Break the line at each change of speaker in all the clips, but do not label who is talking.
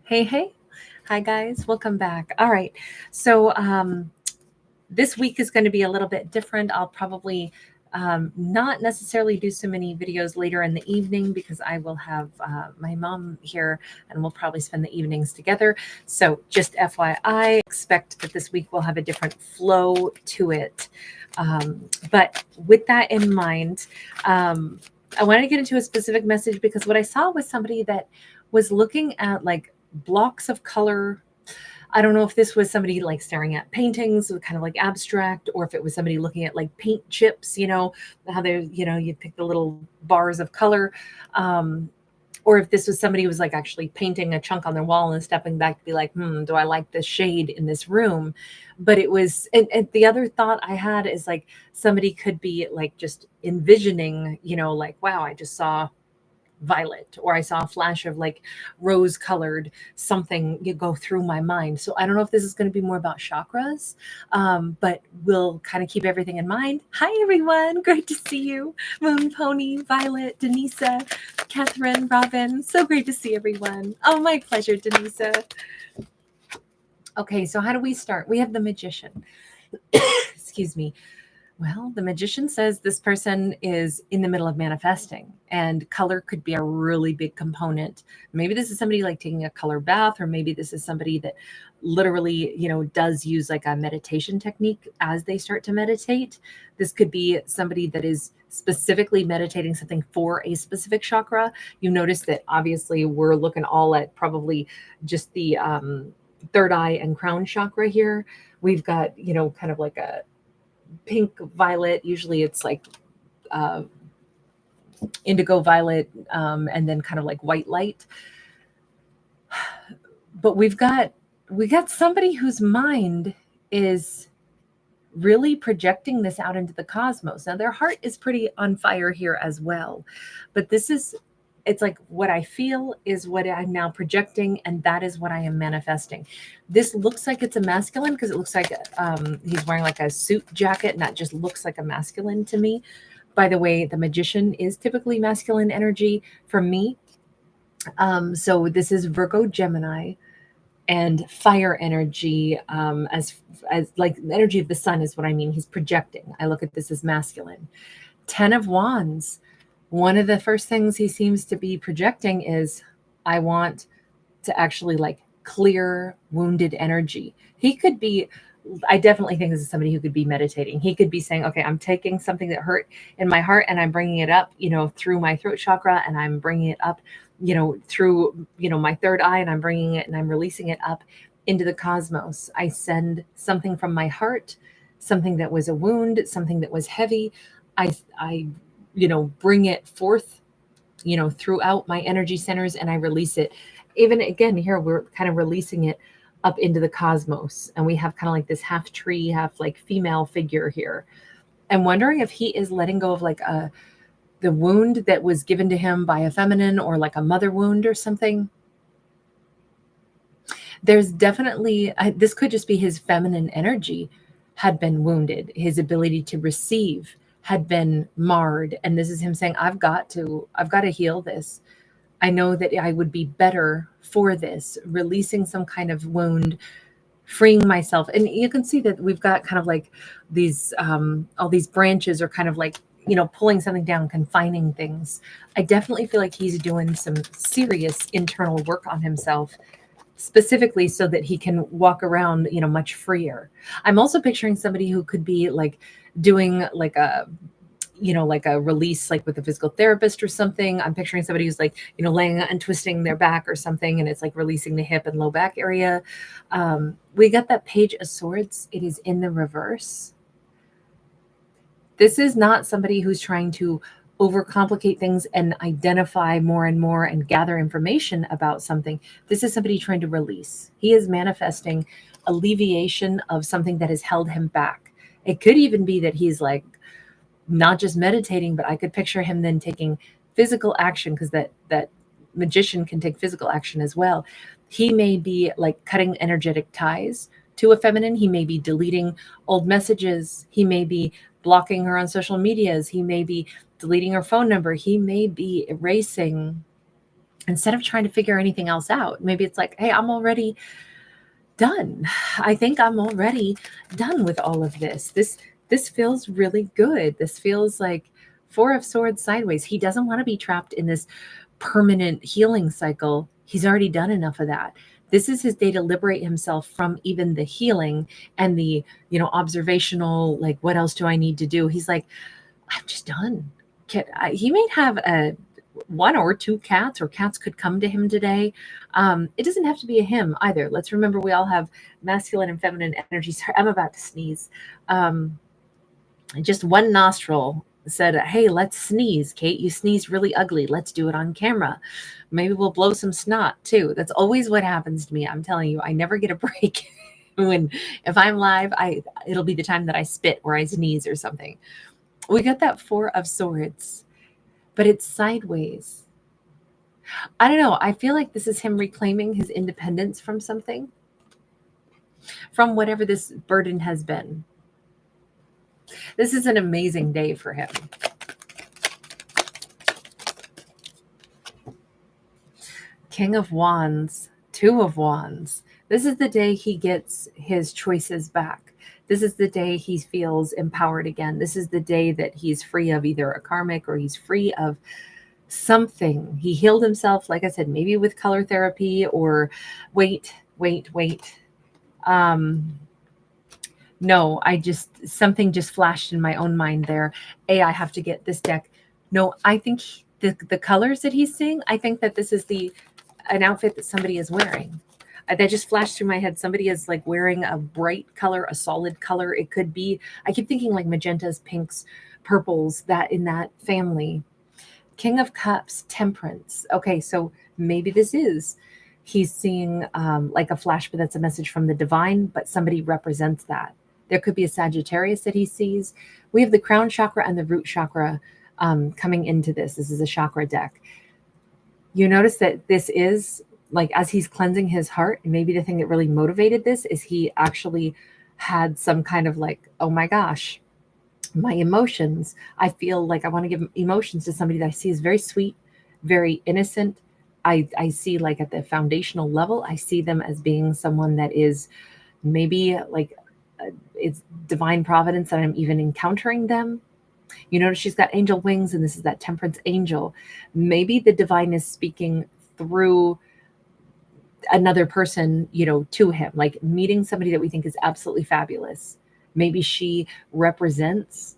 Hey, hey. Hi, guys. Welcome back. All right. So, this week is going to be a little bit different. I'll probably not necessarily do so many videos later in the evening because I will have my mom here and we'll probably spend the evenings together. So, just FYI, expect that this week will have a different flow to it. But with that in mind, I wanted to get into a specific message because what I saw was somebody that was looking at like blocks of color. I don't know if this was somebody like staring at paintings, kind of like abstract, or if it was somebody looking at like paint chips, how they're, you pick the little bars of color. Um, or if this was somebody who was like actually painting a chunk on their wall and stepping back to be like, do I like this shade in this room? But it was, and the other thought I had is like somebody could be like just envisioning, like, wow, I just saw violet, or I saw a flash of like rose colored something you go through my mind. So I don't know if this is going to be more about chakras, but we'll kind of keep everything in mind. Hi everyone, great to see you. Moon Pony, Violet, Denisa, Catherine, Robin, so great to see everyone. Oh, my pleasure, Denisa. Okay, so how do we start? We have the Magician. Excuse me. Well, the Magician says this person is in the middle of manifesting, and color could be a really big component. Maybe this is somebody like taking a color bath, or maybe this is somebody that literally, does use like a meditation technique as they start to meditate. This could be somebody that is specifically meditating something for a specific chakra. You notice that obviously we're looking all at probably just the third eye and crown chakra here. We've got, kind of like a pink violet. Usually it's like uh, indigo violet, and then kind of like white light. But we got somebody whose mind is really projecting this out into the cosmos. Now their heart is pretty on fire here as well, but it's like what I feel is what I'm now projecting, and that is what I am manifesting. This looks like it's a masculine because it looks like he's wearing like a suit jacket, and that just looks like a masculine to me. By the way, the Magician is typically masculine energy for me. So this is Virgo Gemini and fire energy, as like the energy of the sun is what I mean. He's projecting. I look at this as masculine. 10 of Wands. One of the first things he seems to be projecting is, I want to actually like clear wounded energy. He could be, I definitely think this is somebody who could be meditating. He could be saying, okay, I'm taking something that hurt in my heart and I'm bringing it up, through my throat chakra, and I'm bringing it up, through, my third eye, and I'm bringing it and I'm releasing it up into the cosmos. I send something from my heart, something that was a wound, something that was heavy. I bring it forth, throughout my energy centers, and I release it. Even again, here we're kind of releasing it up into the cosmos. And we have kind of like this half tree, half like female figure here. I'm wondering if he is letting go of like the wound that was given to him by a feminine, or like a mother wound or something. There's definitely, this could just be his feminine energy had been wounded. His ability to receive had been marred. And this is him saying, I've got to heal this. I know that I would be better for this, releasing some kind of wound, freeing myself. And you can see that we've got kind of like these, all these branches are kind of like, pulling something down, confining things. I definitely feel like he's doing some serious internal work on himself, specifically so that he can walk around, much freer. I'm also picturing somebody who could be like doing like a release, like with a physical therapist or something. I'm picturing somebody who's like, laying and twisting their back or something, and it's like releasing the hip and low back area. We got that Page of Swords. It is in the reverse. This is not somebody who's trying to overcomplicate things and identify more and more and gather information about something. This is somebody trying to release. He is manifesting alleviation of something that has held him back. It could even be that he's like not just meditating, but I could picture him then taking physical action, because that Magician can take physical action as well. He may be like cutting energetic ties to a feminine. He may be deleting old messages. He may be blocking her on social medias. He may be deleting her phone number. He may be erasing instead of trying to figure anything else out. Maybe it's like, hey, I'm already done. I think I'm already done with all of this. This feels really good. This feels like Four of Swords sideways. He doesn't want to be trapped in this permanent healing cycle. He's already done enough of that. This is his day to liberate himself from even the healing and the, observational, like, what else do I need to do? He's like, I'm just done. He may have one or two cats, or cats could come to him today. It doesn't have to be a him either. Let's remember we all have masculine and feminine energy. Sorry, I'm about to sneeze. Just one nostril said, hey, let's sneeze. Kate, you sneezed really ugly. Let's do it on camera. Maybe we'll blow some snot too. That's always what happens to me. I'm telling you, I never get a break. If I'm live, it'll be the time that I spit or I sneeze or something. We got that Four of Swords, but it's sideways. I don't know. I feel like this is him reclaiming his independence from something, from whatever this burden has been. This is an amazing day for him. King of Wands, Two of Wands. This is the day he gets his choices back. This is the day he feels empowered again. This is the day that he's free of either a karmic or he's free of something. He healed himself, like I said, maybe with color therapy or wait. No, something just flashed in my own mind there. I have to get this deck. No, I think the colors that he's seeing, I think that this is an outfit that somebody is wearing. That just flashed through my head. Somebody is like wearing a bright color, a solid color. It could be, I keep thinking like magentas, pinks, purples, that in that family. King of Cups, Temperance. Okay, so maybe he's seeing like a flash, but that's a message from the divine, but somebody represents that. There could be a Sagittarius that he sees. We have the crown chakra and the root chakra coming into this. This is a chakra deck. You notice that this is like, as he's cleansing his heart, maybe the thing that really motivated this is he actually had some kind of like, oh my gosh, my emotions. I feel like I want to give emotions to somebody that I see is very sweet, very innocent. I see like at the foundational level, I see them as being someone that is maybe like it's divine providence that I'm even encountering them. You notice she's got angel wings, and this is that Temperance angel. Maybe the divine is speaking through another person, to him, like meeting somebody that we think is absolutely fabulous. Maybe she represents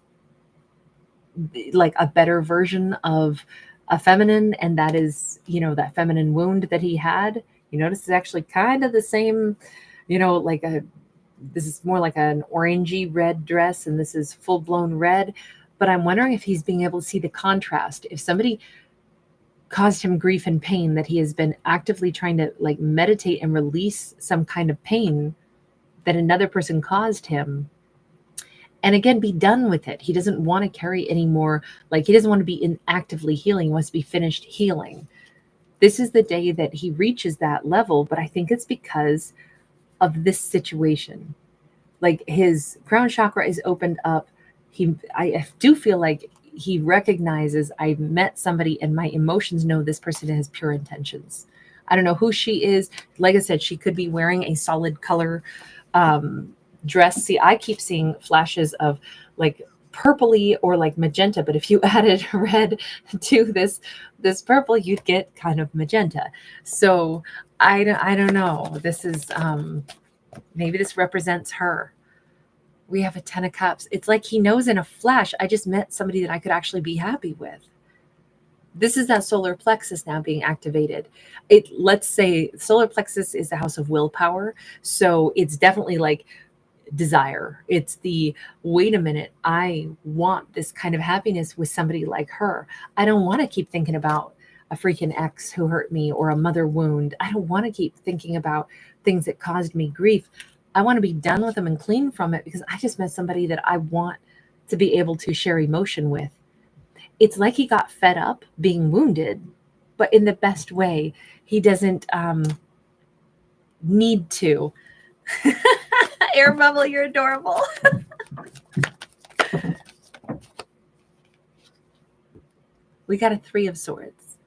like a better version of a feminine, and that is, that feminine wound that he had. You notice it's actually kind of the same, this is more like an orangey red dress, and this is full-blown red. But I'm wondering if he's being able to see the contrast. If somebody caused him grief and pain that he has been actively trying to like meditate and release some kind of pain that another person caused him, and again, be done with it. He doesn't want to carry anymore. Like, he doesn't want to be actively healing. He wants to be finished healing. This is the day that he reaches that level, but I think it's because of this situation. Like, his crown chakra is opened up. I do feel like he recognizes, I met somebody and my emotions know this person has pure intentions. I don't know who she is. Like I said, she could be wearing a solid color dress. See, I keep seeing flashes of like purpley or like magenta, but if you added red to this purple, you'd get kind of magenta. So I don't know. This is maybe this represents her. We have a 10 of Cups. It's like he knows in a flash, I just met somebody that I could actually be happy with. This is that solar plexus now being activated. Let's say solar plexus is the house of willpower. So it's definitely like desire. It's the, wait a minute, I want this kind of happiness with somebody like her. I don't want to keep thinking about a freaking ex who hurt me or a mother wound. I don't want to keep thinking about things that caused me grief. I want to be done with them and clean from it because I just met somebody that I want to be able to share emotion with. It's like he got fed up being wounded, but in the best way. He doesn't need to. Air bubble, you're adorable. We got a 3 of Swords.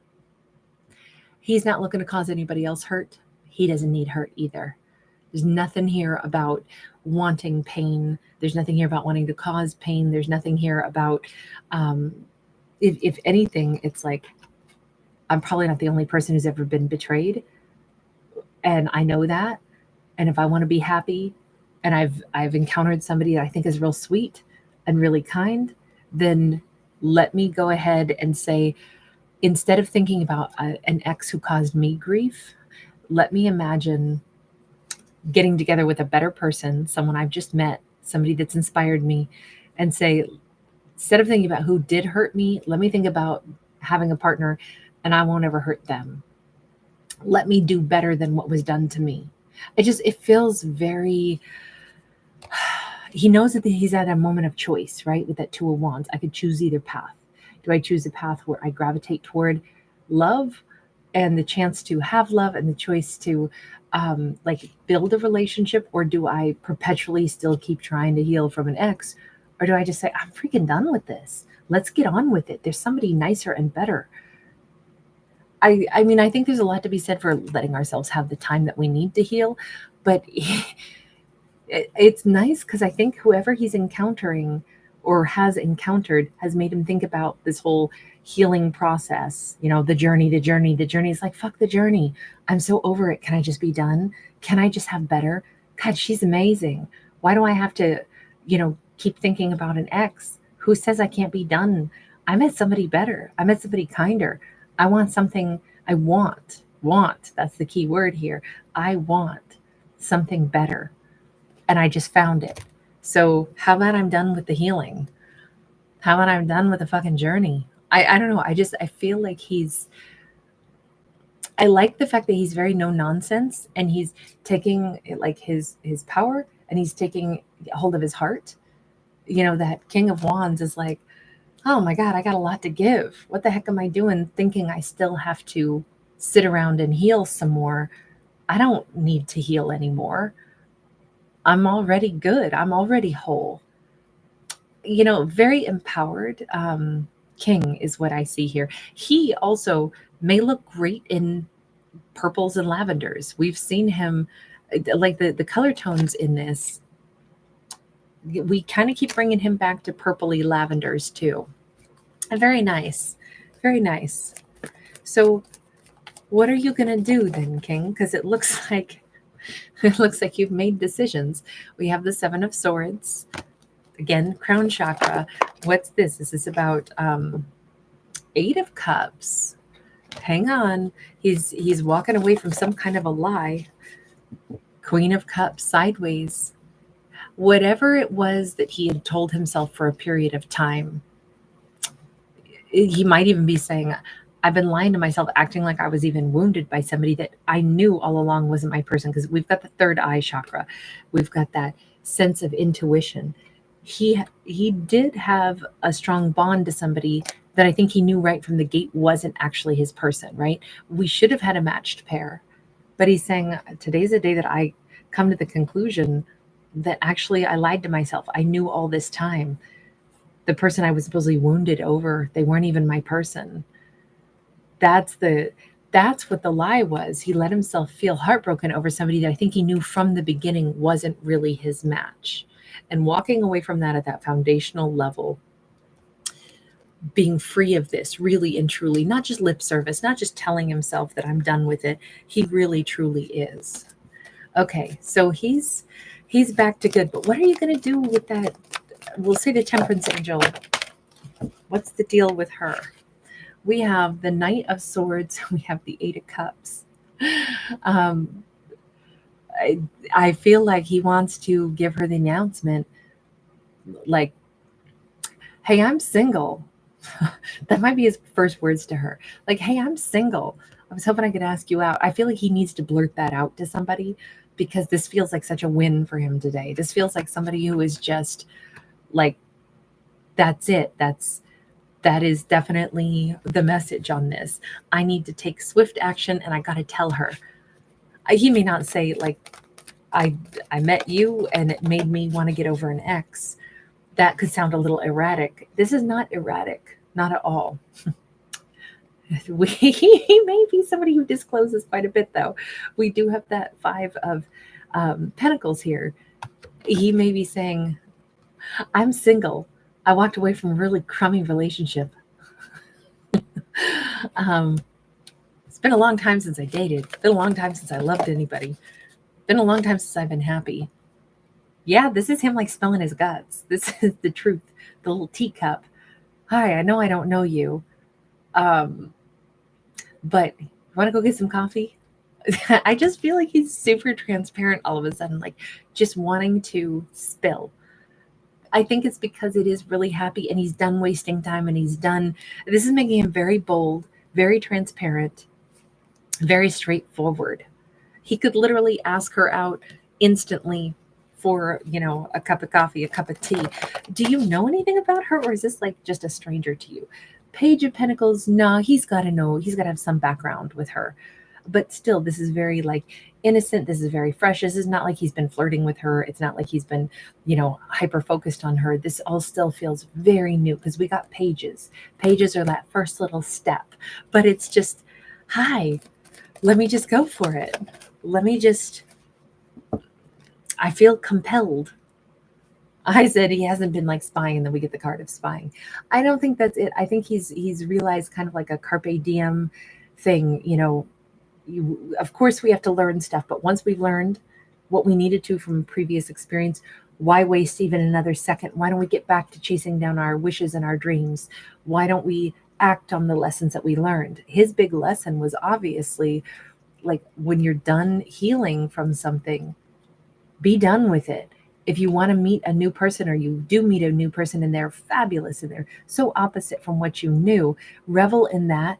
He's not looking to cause anybody else hurt. He doesn't need hurt either. There's nothing here about wanting pain. There's nothing here about wanting to cause pain. There's nothing here about, if anything, it's like, I'm probably not the only person who's ever been betrayed. And I know that. And if I want to be happy and I've encountered somebody that I think is real sweet and really kind, then let me go ahead and say, instead of thinking about an ex who caused me grief, let me imagine getting together with a better person, someone I've just met, somebody that's inspired me, and say, instead of thinking about who did hurt me, let me think about having a partner and I won't ever hurt them. Let me do better than what was done to me. It feels very, he knows that he's at a moment of choice, right? With that Two of Wands, I could choose either path. Do I choose a path where I gravitate toward love and the chance to have love and the choice to like build a relationship, or do I perpetually still keep trying to heal from an ex? Or do I just say, I'm freaking done with this. Let's get on with it. There's somebody nicer and better. I mean, I think there's a lot to be said for letting ourselves have the time that we need to heal, but it's nice because I think whoever he's encountering or has encountered has made him think about this whole healing process. You know, the journey. It's like, fuck the journey. I'm so over it. Can I just be done? Can I just have better? God, she's amazing. Why do I have to, keep thinking about an ex? Who says I can't be done? I met somebody better. I met somebody kinder. I want something. I want. That's the key word here. I want something better. And I just found it. So how about I'm done with the healing? How about I'm done with the fucking journey? I don't know. I feel like I like the fact that he's very no nonsense, and he's taking like his power, and he's taking hold of his heart. That King of Wands is like, oh my God, I got a lot to give. What the heck am I doing thinking I still have to sit around and heal some more? I don't need to heal anymore. I'm already good. I'm already whole. Very empowered. King is what I see here. He also may look great in purples and lavenders. We've seen him, like the color tones in this, we kind of keep bringing him back to purpley lavenders too. And very nice. Very nice. So what are you going to do then, King? Because it looks like you've made decisions. We have the Seven of Swords. Again, crown chakra. What's this? This is about Eight of Cups. Hang on. He's walking away from some kind of a lie. Queen of Cups sideways. Whatever it was that he had told himself for a period of time, he might even be saying, I've been lying to myself, acting like I was even wounded by somebody that I knew all along wasn't my person, because we've got the third eye chakra. We've got that sense of intuition. He did have a strong bond to somebody that I think he knew right from the gate wasn't actually his person, right? We should have had a matched pair. But he's saying, today's the day that I come to the conclusion that actually I lied to myself. I knew all this time. The person I was supposedly wounded over, they weren't even my person. That's what the lie was. He let himself feel heartbroken over somebody that I think he knew from the beginning wasn't really his match. And walking away from that at that foundational level, being free of this, really and truly, not just lip service, not just telling himself that I'm done with it. He really, truly is. Okay, so he's back to good. But what are you going to do with that? We'll say the Temperance Angel. What's the deal with her? We have the Knight of Swords. We have the Eight of Cups. I feel like he wants to give her the announcement, like, hey, I'm single. That might be his first words to her. Like, hey, I'm single. I was hoping I could ask you out. I feel like he needs to blurt that out to somebody, because this feels like such a win for him today. This feels like somebody who is just like, that's it. That is definitely the message on this. I need to take swift action, and I got to tell her. He may not say like, I met you and it made me want to get over an ex. That could sound a little erratic. This is not erratic, not at all. He may be somebody who discloses quite a bit, though. We do have that five of pentacles here. He may be saying, I'm single. I walked away from a really crummy relationship. um, it's been a long time since I dated. It's been a long time since I loved anybody. It's been a long time since I've been happy. Yeah, this is him like spilling his guts. This is the truth. The little teacup. Hi, I know I don't know you. But you want to go get some coffee? I just feel like he's super transparent all of a sudden, like just wanting to spill. I think it's because it is really happy and he's done wasting time and this is making him very bold, very transparent, very straightforward. He could literally ask her out instantly for, a cup of coffee, a cup of tea. Do you know anything about her, or is this like just a stranger to you? Page of Pentacles, no, he's got to know. He's got to have some background with her. But still, this is very like innocent. This is very fresh. This is not like he's been flirting with her. It's not like he's been, hyper focused on her. This all still feels very new because we got pages. Pages are that first little step. But it's just, hi, let me just go for it. I feel compelled. I said he hasn't been like spying, and then we get the card of spying. I don't think that's it. I think he's realized kind of like a carpe diem thing. Of course we have to learn stuff, but once we've learned what we needed to from previous experience, why waste even another second? Why don't we get back to chasing down our wishes and our dreams? Why don't we act on the lessons that we learned? His big lesson was obviously like when you're done healing from something, be done with it. If you want to meet a new person, or you do meet a new person and they're fabulous and they're so opposite from what you knew, revel in that.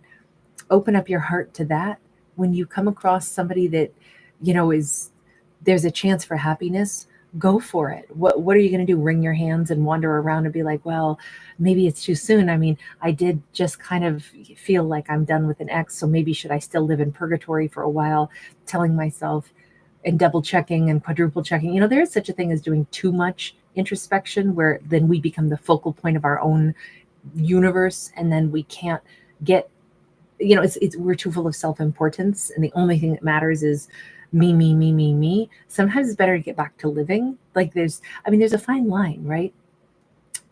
Open up your heart to that. When you come across somebody that, there's a chance for happiness, go for it. What are you going to do? Wring your hands and wander around and be like, well, maybe it's too soon. I mean, I did just kind of feel like I'm done with an ex, so maybe should I still live in purgatory for a while, telling myself and double checking and quadruple checking. There is such a thing as doing too much introspection, where then we become the focal point of our own universe, and then we can't get, we're too full of self-importance, and the only thing that matters is me, me, me, me, me. Sometimes it's better to get back to living. Like there's a fine line, right?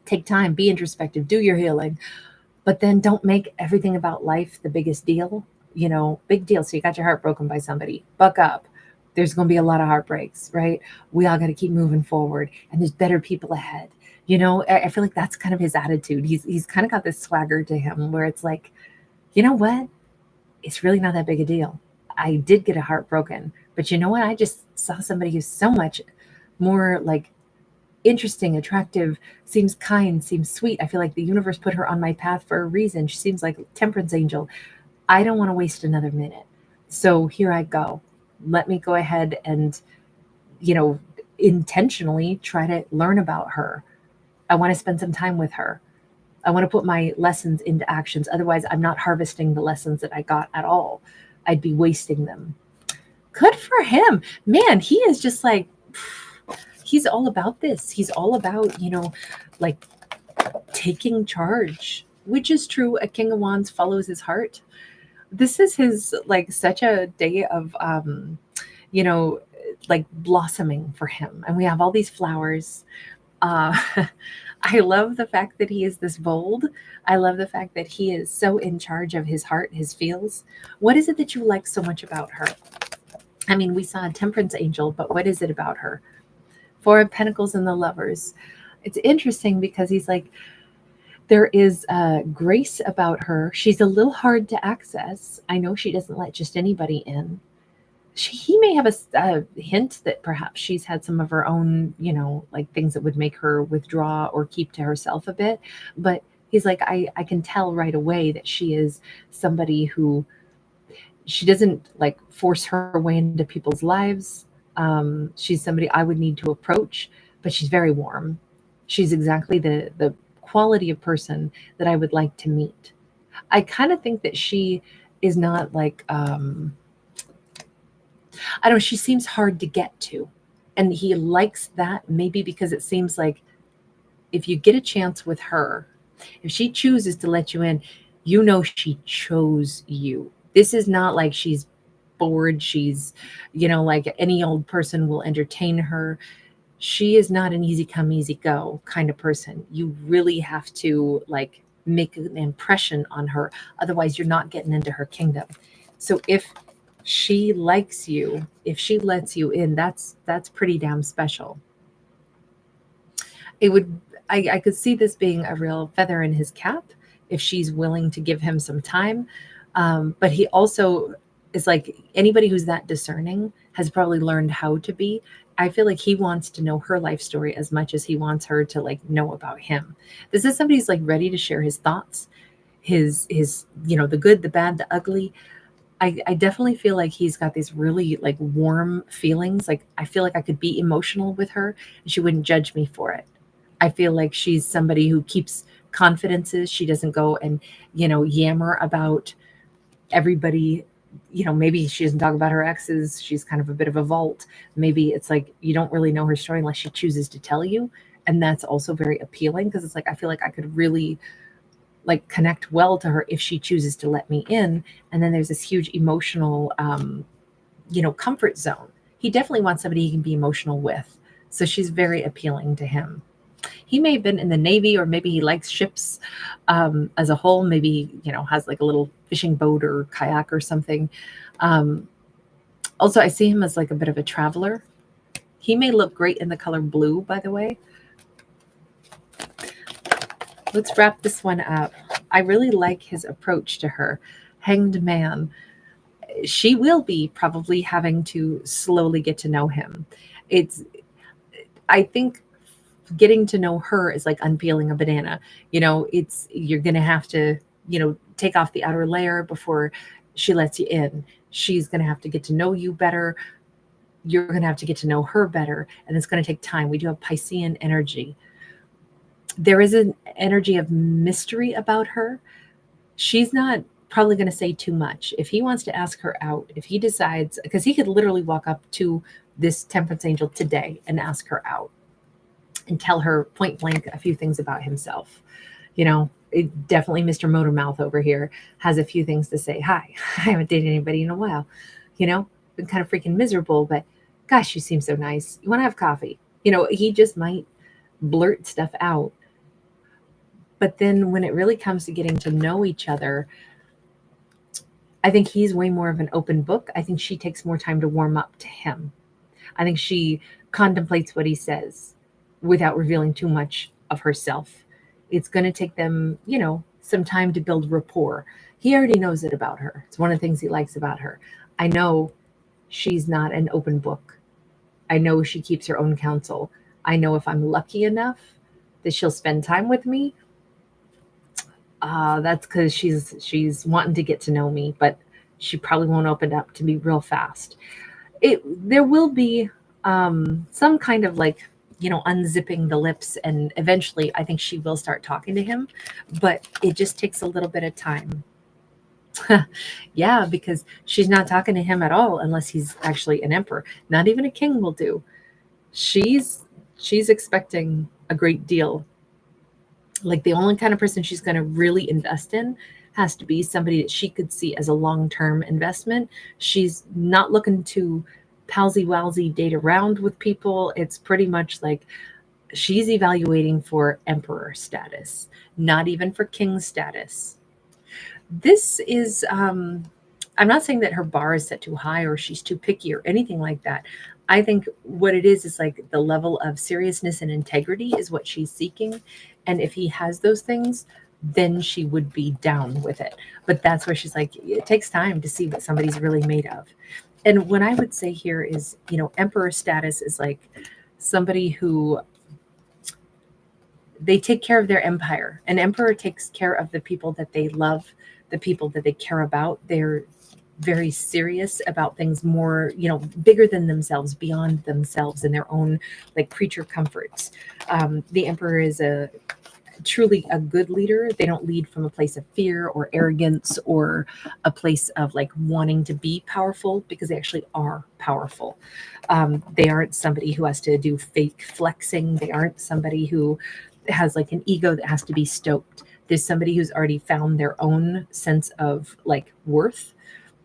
Take time, be introspective, do your healing, but then don't make everything about life the biggest deal. Big deal. So you got your heart broken by somebody, buck up. There's going to be a lot of heartbreaks, right? We all got to keep moving forward, and there's better people ahead. I feel like that's kind of his attitude. He's kind of got this swagger to him where it's like, you know what? It's really not that big a deal. I did get a heart broken, but you know what? I just saw somebody who's so much more like interesting, attractive, seems kind, seems sweet. I feel like the universe put her on my path for a reason. She seems like a temperance angel. I don't want to waste another minute. So here I go. Let me go ahead and, intentionally try to learn about her. I want to spend some time with her. I want to put my lessons into actions. Otherwise, I'm not harvesting the lessons that I got at all. I'd be wasting them. Good for him. Man, he is just like, he's all about this. He's all about, like taking charge, which is true. A King of Wands follows his heart. This is his, like, such a day of, like blossoming for him. And we have all these flowers. I love the fact that he is this bold. I love the fact that he is so in charge of his heart, his feels. What is it that you like so much about her? I mean, we saw a temperance angel, but what is it about her? Four of Pentacles and the Lovers. It's interesting because he's like, there is grace about her. She's a little hard to access. I know she doesn't let just anybody in. He may have a hint that perhaps she's had some of her own, like things that would make her withdraw or keep to herself a bit. But he's like, I can tell right away that she is somebody who, she doesn't like force her way into people's lives. She's somebody I would need to approach, but she's very warm. She's exactly the quality of person that I would like to meet. I kind of think that she is not like, I don't know, she seems hard to get to. And he likes that maybe because it seems like if you get a chance with her, if she chooses to let you in, you know she chose you. This is not like she's bored. She's, like any old person will entertain her. She is not an easy come, easy go kind of person. You really have to like make an impression on her. Otherwise, you're not getting into her kingdom. So if she likes you, if she lets you in, that's pretty damn special. It would I could see this being a real feather in his cap if she's willing to give him some time. But he also is like anybody who's that discerning has probably learned how to be. I feel like he wants to know her life story as much as he wants her to like know about him. This is somebody who's like ready to share his thoughts, his the good, the bad, the ugly. I definitely feel like he's got these really like warm feelings. Like I feel like I could be emotional with her and she wouldn't judge me for it. I feel like she's somebody who keeps confidences. She doesn't go and, yammer about everybody. Maybe she doesn't talk about her exes. She's kind of a bit of a vault. Maybe it's like you don't really know her story unless she chooses to tell you. And that's also very appealing because it's like I feel like I could really like connect well to her if she chooses to let me in. And then there's this huge emotional comfort zone. He definitely wants somebody he can be emotional with. So she's very appealing to him. He may have been in the Navy, or maybe he likes ships as a whole. Maybe, has like a little fishing boat or kayak or something. Also, I see him as like a bit of a traveler. He may look great in the color blue, by the way. Let's wrap this one up. I really like his approach to her. Hanged man. She will be probably having to slowly get to know him. I think getting to know her is like unpeeling a banana. You're going to have to, take off the outer layer before she lets you in. She's going to have to get to know you better. You're going to have to get to know her better. And it's going to take time. We do have Piscean energy. There is an energy of mystery about her. She's not probably going to say too much. If he wants to ask her out, if he decides, because he could literally walk up to this temperance angel today and ask her out and tell her point blank a few things about himself. Definitely Mr. Motormouth over here has a few things to say. Hi, I haven't dated anybody in a while. Been kind of freaking miserable, but gosh, you seem so nice. You want to have coffee? He just might blurt stuff out. But then when it really comes to getting to know each other, I think he's way more of an open book. I think she takes more time to warm up to him. I think she contemplates what he says without revealing too much of herself. It's going to take them, some time to build rapport. He already knows it about her. It's one of the things he likes about her. I know she's not an open book. I know she keeps her own counsel. I know if I'm lucky enough that she'll spend time with me, that's because she's wanting to get to know me, but she probably won't open up to me real fast. There will be some kind of like, unzipping the lips, and eventually I think she will start talking to him, but it just takes a little bit of time. Yeah, because she's not talking to him at all unless he's actually an emperor. Not even a king will do. She's expecting a great deal. Like the only kind of person she's going to really invest in has to be somebody that she could see as a long-term investment. She's not looking to palsy-walsy date around with people. It's pretty much like she's evaluating for emperor status, not even for king status. This is, I'm not saying that her bar is set too high or she's too picky or anything like that. I think what it is like the level of seriousness and integrity is what she's seeking. And if he has those things, then she would be down with it. But that's where she's like, it takes time to see what somebody's really made of. And what I would say here is, emperor status is like somebody who they take care of their empire. An emperor takes care of the people that they love, the people that they care about. They're very serious about things more, bigger than themselves, beyond themselves and their own like creature comforts. The emperor is truly a good leader. They don't lead from a place of fear or arrogance or a place of like wanting to be powerful, because they actually are powerful. They aren't somebody who has to do fake flexing. They aren't somebody who has like an ego that has to be stoked. There's somebody who's already found their own sense of like worth.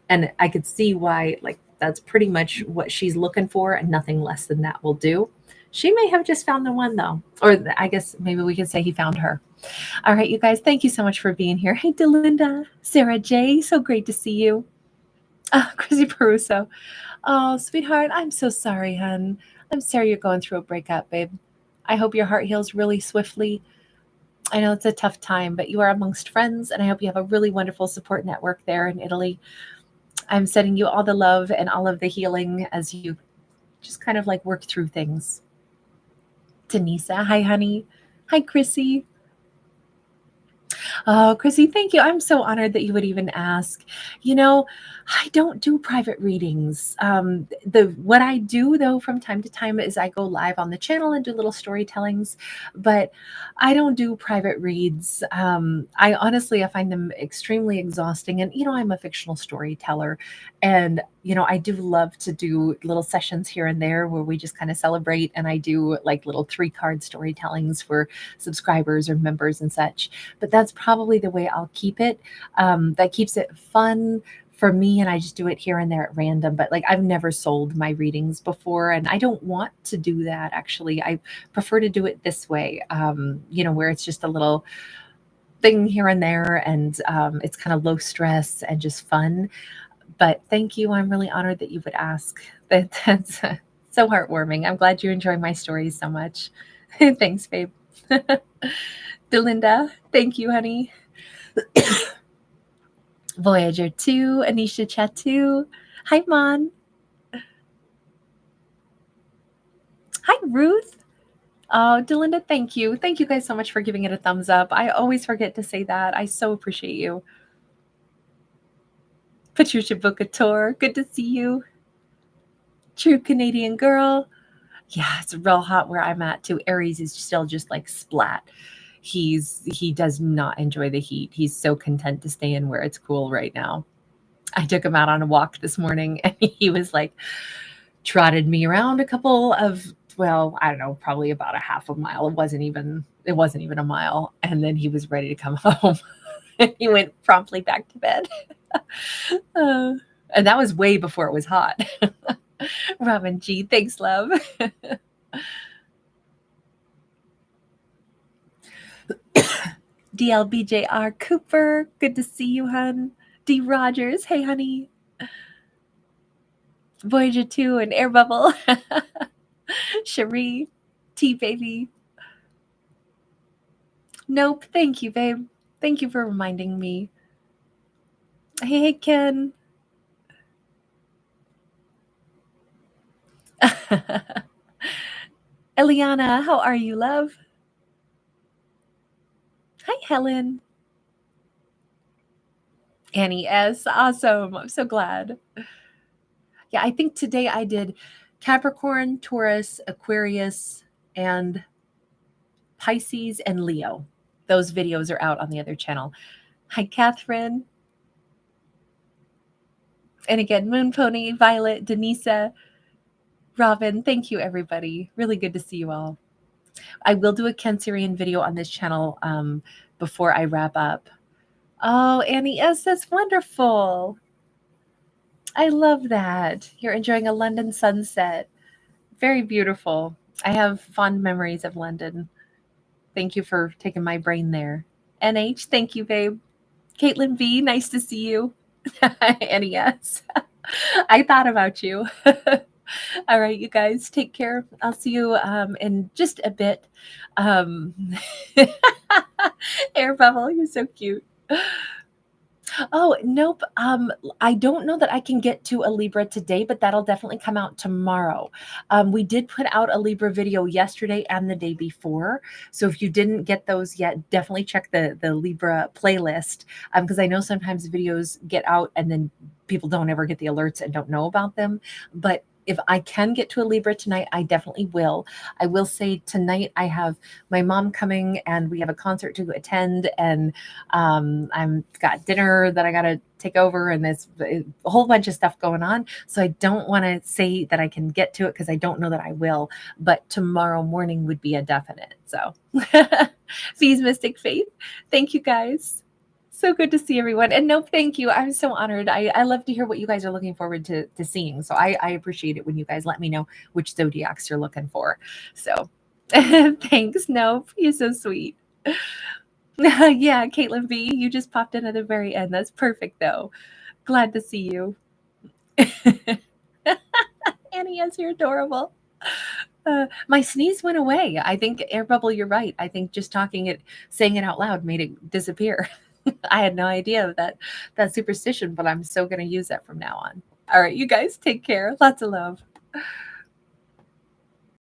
And I could see why, like, that's pretty much what she's looking for, and nothing less than that will do. She may have just found the one, though. Or I guess maybe we could say he found her. All right, you guys, thank you so much for being here. Hey, Delinda, Sarah J, so great to see you. Chrissy Peruso. Oh, sweetheart, I'm so sorry, hun. I'm sorry you're going through a breakup, babe. I hope your heart heals really swiftly. I know it's a tough time, but you are amongst friends, and I hope you have a really wonderful support network there in Italy. I'm sending you all the love and all of the healing as you just kind of like work through things. Denisa, hi, honey. Hi, Chrissy. Oh, Chrissy, thank you. I'm so honored that you would even ask. You know, I don't do private readings. What I do though from time to time is I go live on the channel and do little storytellings, but I don't do private reads. I find them extremely exhausting. And I'm a fictional storyteller, and I do love to do little sessions here and there where we just kind of celebrate, and I do like little 3-card storytellings for subscribers or members and such. But that's probably the way I'll keep it. That keeps it fun for me, and I just do it here and there at random. But like, I've never sold my readings before, and I don't want to do that. Actually, I prefer to do it this way, where it's just a little thing here and there, and it's kind of low stress and just fun. But thank you. I'm really honored that you would ask. That's so heartwarming. I'm glad you enjoy my stories so much. Thanks, babe. Delinda, thank you, honey. Voyager 2, Anisha Chatu. Hi, Mon. Hi, Ruth. Oh, Delinda, thank you. Thank you guys so much for giving it a thumbs up. I always forget to say that. I so appreciate you. Patricia Bocator, good to see you. True Canadian girl. Yeah, it's real hot where I'm at too. Aries is still just like splat. He does not enjoy the heat. He's so content to stay in where it's cool right now. I took him out on a walk this morning, and he was like, trotted me around a couple of, well, I don't know, probably about a half a mile. It wasn't even a mile. And then he was ready to come home. He went promptly back to bed. And that was way before it was hot. Robin G, thanks, love. DLBJR Cooper, good to see you, hun. D Rogers, hey, honey. Voyager 2 and Air Bubble. Cherie, T baby. Nope, thank you, babe. Thank you for reminding me. Hey, Ken. Eliana, how are you, love? Hi, Helen. Annie S. Awesome. I'm so glad. Yeah, I think today I did Capricorn, Taurus, Aquarius, and Pisces and Leo. Those videos are out on the other channel. Hi, Catherine. And again, Moon Pony, Violet, Denisa, Robin. Thank you, everybody. Really good to see you all. I will do a Cancerian video on this channel before I wrap up. Oh, Annie S., that's wonderful. I love that. You're enjoying a London sunset. Very beautiful. I have fond memories of London. Thank you for taking my brain there. NH, thank you, babe. Caitlin B, nice to see you. NES. I thought about you. All right, you guys, take care. I'll see you in just a bit. Air Bubble, you're so cute. Oh, nope. I don't know that I can get to a Libra today, but that'll definitely come out tomorrow. We did put out a Libra video yesterday and the day before. So if you didn't get those yet, definitely check the Libra playlist. Because I know sometimes videos get out and then people don't ever get the alerts and don't know about them. But if I can get to a Libra tonight, I definitely will. I will say tonight I have my mom coming and we have a concert to attend, and I'm got dinner that I got to take over, and there's a whole bunch of stuff going on. So I don't want to say that I can get to it because I don't know that I will, but tomorrow morning would be a definite. So Fees Mystic Faith. Thank you guys. So good to see everyone. And no, thank you. I'm so honored. I love to hear what you guys are looking forward to seeing. So I appreciate it when you guys let me know which zodiacs you're looking for. So thanks. Nope. You're so sweet. Yeah, Caitlin B, you just popped in at the very end. That's perfect though. Glad to see you. Annie, yes, you're adorable. My sneeze went away. I think air bubble, you're right. I think just saying it out loud made it disappear. I had no idea of that superstition, but I'm so going to use that from now on. All right, you guys take care. Lots of love.